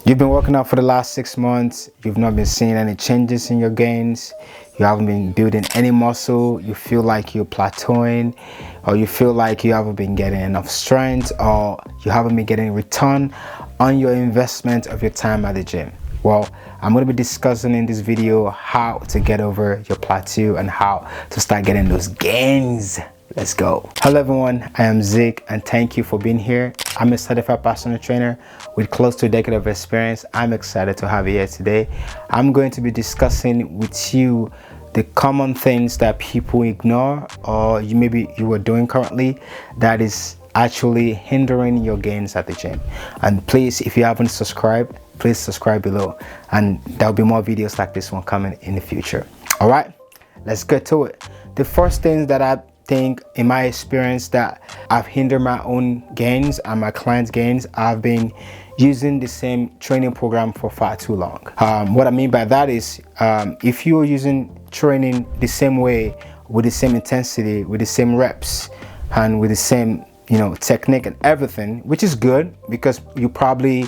You've been working out for the last 6 months, you've not been seeing any changes in your gains, you haven't been building any muscle, you feel like you're plateauing, or you feel like you haven't been getting enough strength, or you haven't been getting return on your investment of your time at the gym. Well, I'm going to be discussing in this video how to get over your plateau and how to start getting those gains. Let's go. Hello everyone, I am Zeke and thank you for being here. I'm a certified personal trainer with close to a decade of experience. I'm excited to have you here today. I'm going to be discussing with you the common things that people ignore, or maybe you are doing currently, that is actually hindering your gains at the gym. And please, if you haven't subscribed, please subscribe below, and there'll be more videos like this one coming in the future. All right, let's get to it. The first thing that I think in my experience that I've hindered my own gains and my clients' gains, I've been using the same training program for far too long. What I mean by that is if you're using training the same way, with the same intensity, with the same reps, and with the same technique and everything, which is good because you probably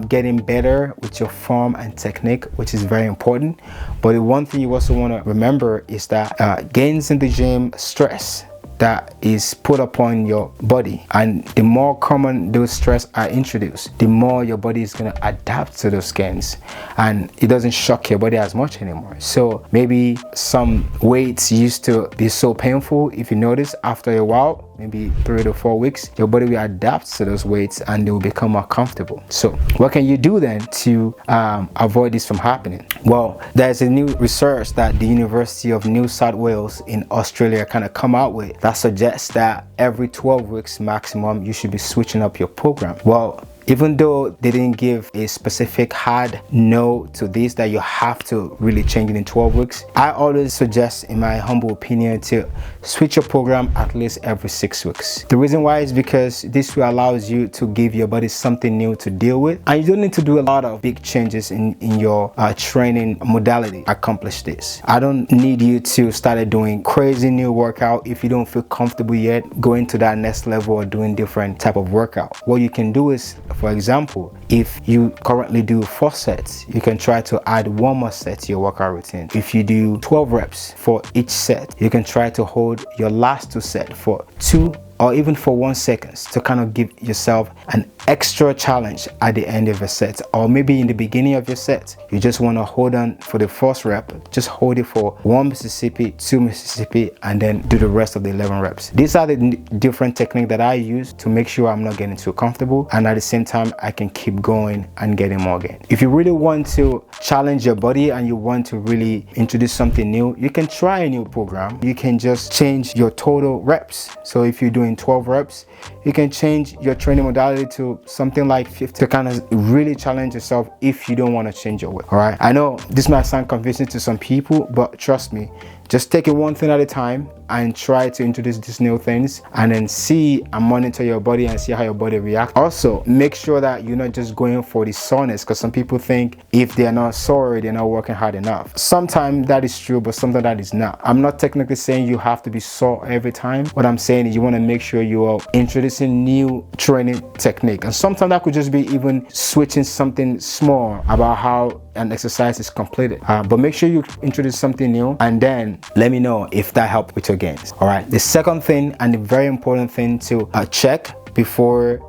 getting better with your form and technique, which is very important. But the one thing you also want to remember is that gains in the gym, stress that is put upon your body, and the more common those stress are introduced, the more your body is going to adapt to those gains, and it doesn't shock your body as much anymore. So maybe some weights used to be so painful. If you notice, after a while, maybe 3 to 4 weeks, your body will adapt to those weights and they will become more comfortable. So what can you do then to avoid this from happening? Well, there's a new research that the University of New South Wales in Australia kind of come out with that suggests that every 12 weeks maximum you should be switching up your program. Well, even though they didn't give a specific hard no to this, that you have to really change it in 12 weeks, I always suggest, in my humble opinion, to switch your program at least every 6 weeks. The reason why is because this will allows you to give your body something new to deal with, and you don't need to do a lot of big changes in your training modality to accomplish this. I don't need you to start doing crazy new workout if you don't feel comfortable yet going to that next level or doing different type of workout. What you can do is, for example, if you currently do 4 sets, you can try to add 1 more set to your workout routine. If you do 12 reps for each set, you can try to hold your last 2 sets for 2 or even for 1 second to kind of give yourself an extra challenge at the end of a set. Or maybe in the beginning of your set, you just want to hold on for the first rep, just hold it for 1 Mississippi, 2 Mississippi, and then do the rest of the 11 reps. These are the different techniques that I use to make sure I'm not getting too comfortable, and at the same time I can keep going and getting more gain. If you really want to challenge your body and you want to really introduce something new, you can try a new program. You can just change your total reps. So if you're doing 12 reps, you can change your training modality to something like 50 to kind of really challenge yourself if you don't want to change your weight. All right, I know this might sound confusing to some people, but trust me, just take it one thing at a time and try to introduce these new things, and then see and monitor your body and see how your body reacts. Also, make sure that you're not just going for the soreness, because some people think if they're not sore, they're not working hard enough. Sometimes that is true, but sometimes that is not. I'm not technically saying you have to be sore every time. What I'm saying is you want to make sure you are introducing new training technique, and sometimes that could just be even switching something small about how an exercise is completed. But make sure you introduce something new, and then let me know if that helped with your gains. All right, the second thing and the very important thing to check before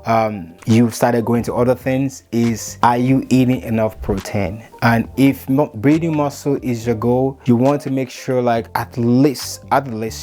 you started going to other things is, are you eating enough protein? And if building muscle is your goal, you want to make sure like at least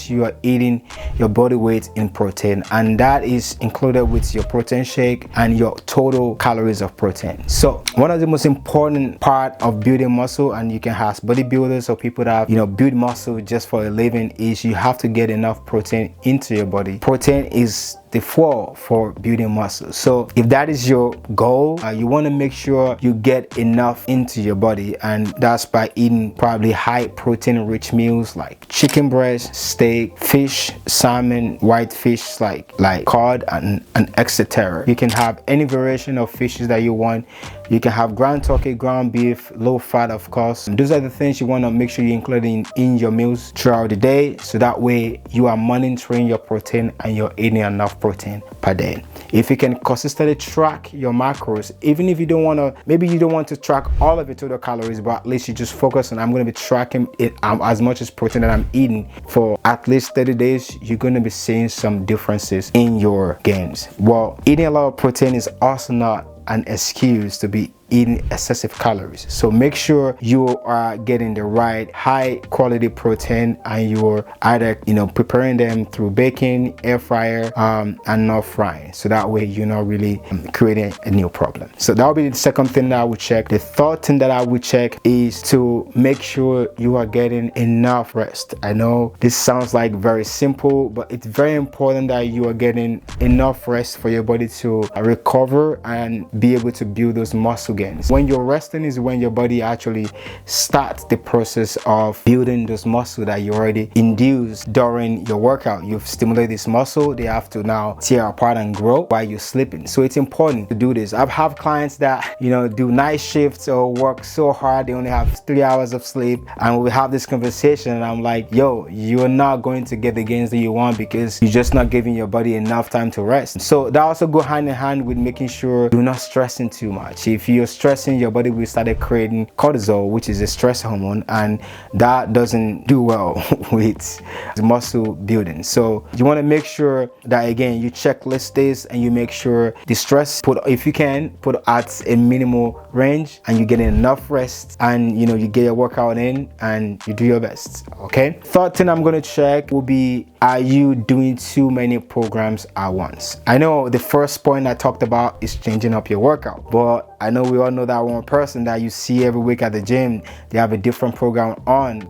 you are eating your body weight in protein, and that is included with your protein shake and your total calories of protein. So one of the most important part of building muscle, and you can ask bodybuilders or people that build muscle just for a living, is you have to get enough protein into your body. Protein is the fuel for building muscle. So if that is your goal, you want to make sure you get enough into your body, and that's by eating probably high protein rich meals like chicken breast, steak, fish, salmon, white fish like cod and etc. You can have any variation of fishes that you want. You can have ground turkey, ground beef, low fat, of course. And those are the things you want to make sure you include in your meals throughout the day, so that way you are monitoring your protein and you're eating enough protein per day. If you can consistently track your macros, even if you don't want to, maybe you don't want to track all of your total calories, but at least you just focus on, I'm going to be tracking it as much as protein that I'm eating for at least 30 days, you're going to be seeing some differences in your gains. Well, eating a lot of protein is also not an excuse to be eating excessive calories. So make sure you are getting the right high quality protein, and you're either preparing them through baking, air fryer, and not frying, so that way you're not really creating a new problem. So that will be the second thing that I would check. The third thing that I would check is to make sure you are getting enough rest. I know this sounds like very simple, but it's very important that you are getting enough rest for your body to recover and be able to build those muscle gains. When you're resting is when your body actually starts the process of building those muscle that you already induced during your workout. You've stimulated this muscle, they have to now tear apart and grow while you're sleeping. So it's important to do this. I've had clients that do night shifts or work so hard they only have 3 hours of sleep, and we have this conversation and I'm like, yo, you're not going to get the gains that you want because you're just not giving your body enough time to rest. So that also go hand in hand with making sure you're not stressing too much. If you're stressing, your body will start creating cortisol, which is a stress hormone, and that doesn't do well with muscle building. So you want to make sure that, again, you checklist this and you make sure the stress if you can put at a minimal range, and you get enough rest, and you get your workout in and you do your best. Okay, third thing I'm going to check will be, are you doing too many programs at once? I know the first point I talked about is changing up your workout, but I know we all know that one person that you see every week at the gym, they have a different program on.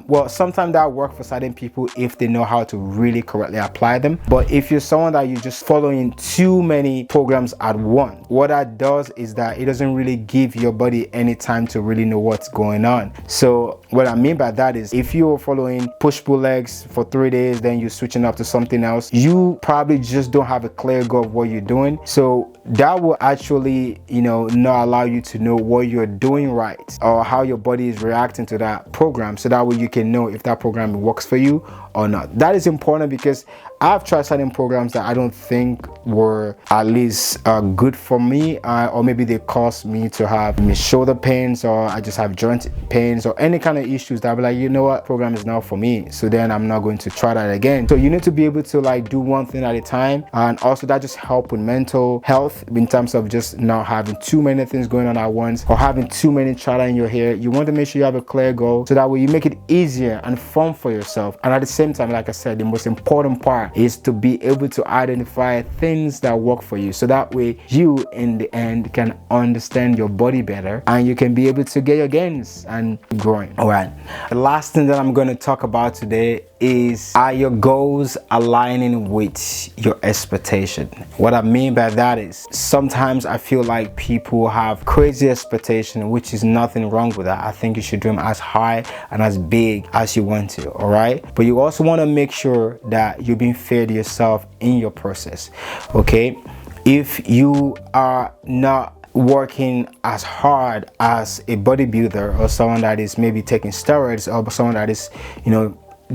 Well, sometimes that works for certain people if they know how to really correctly apply them. But if you're someone that you're just following too many programs at once, what that does is that it doesn't really give your body any time to really know what's going on. So what I mean by that is, if you're following push-pull legs for 3 days, then you're switching up to something else, you probably just don't have a clear goal of what you're doing. So that will actually, not allow you to know what you're doing right or how your body is reacting to that program, so that way you can know if that program works for you or not. That is important because I've tried certain programs that I don't think were at least good for me, or maybe they caused me to have shoulder pains, or I just have joint pains, or any kind of issues that I'll be like, you know what, program is not for me, so then I'm not going to try that again. So you need to be able to do one thing at a time, and also that just help with mental health in terms of just not having too many things going on at once, or having too many chatter in your hair. You want to make sure you have a clear goal, so that way you make it easier and fun for yourself. And at the same time, like I said, the most important part is to be able to identify things that work for you, so that way you in the end can understand your body better, and you can be able to get your gains and growing. All right, the last thing that I'm going to talk about today is, are your goals aligning with your expectation? What I mean by that is, sometimes I feel like people have crazy expectation, which is nothing wrong with that. I think you should dream as high and as big as you want to, all right? But you also want to make sure that you're being fair to yourself in your process, okay? If you are not working as hard as a bodybuilder, or someone that is maybe taking steroids, or someone that is,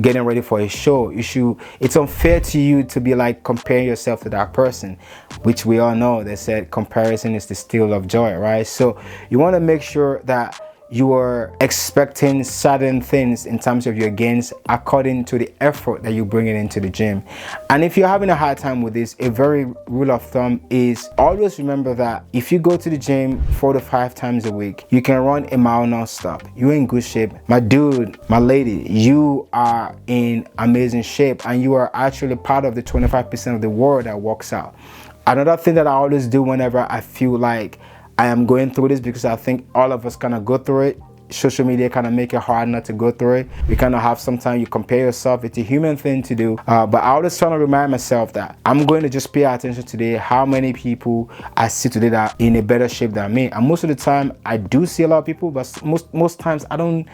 getting ready for a show, it's unfair to you to be comparing yourself to that person, which we all know, they said comparison is the steal of joy, right? So you want to make sure that you are expecting certain things in terms of your gains according to the effort that you bring into the gym. And if you're having a hard time with this, a very rule of thumb is, always remember that if you go to the gym 4 to 5 times a week, you can run a mile non-stop. You're in good shape. My dude, my lady, you are in amazing shape, and you are actually part of the 25% of the world that works out. Another thing that I always do whenever I feel like I am going through this, because I think all of us kind of go through it. Social media kind of make it hard not to go through it. We kind of have sometimes you compare yourself. It's a human thing to do. But I always try to remind myself that I'm going to just pay attention today how many people I see today that are in a better shape than me. And most of the time I do see a lot of people, but most times I don't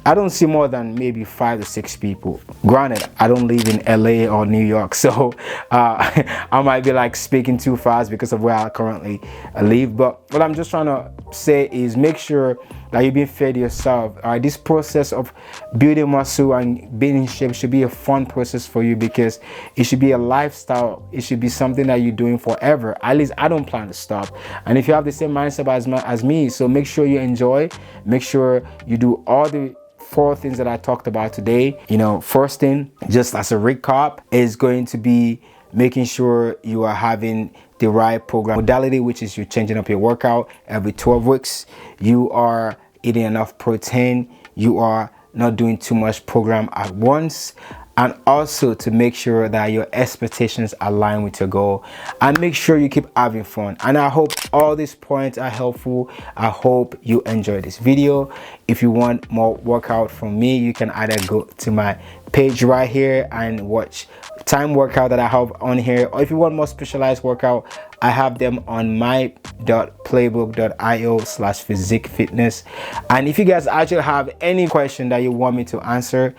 I don't see more than maybe 5 to 6 people. Granted, I don't live in LA or New York, so I might be like speaking too fast because of where I currently live. But what I'm just trying to say is make sure that you're being fair to yourself. This process of building muscle and being in shape should be a fun process for you, because it should be a lifestyle. It should be something that you're doing forever. At least I don't plan to stop. And if you have the same mindset as me, so make sure you enjoy. Make sure you do all the 4 things that I talked about today. First thing, just as a recap, is going to be making sure you are having the right program modality, which is you're changing up your workout every 12 weeks. You are eating enough protein. You are not doing too much program at once. And also to make sure that your expectations align with your goal, and make sure you keep having fun. And I hope all these points are helpful. I hope you enjoyed this video. If you want more workout from me, you can either go to my page right here and watch time workout that I have on here, or if you want more specialized workout, I have them on my.playbook.io/physique-fitness. And if you guys actually have any question that you want me to answer,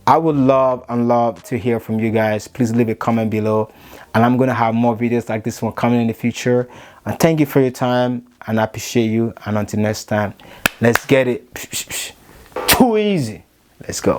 I would love to hear from you guys. Please leave a comment below, and I'm gonna have more videos like this one coming in the future. And thank you for your time, and I appreciate you. And until next time, let's get it. Too easy. Let's go.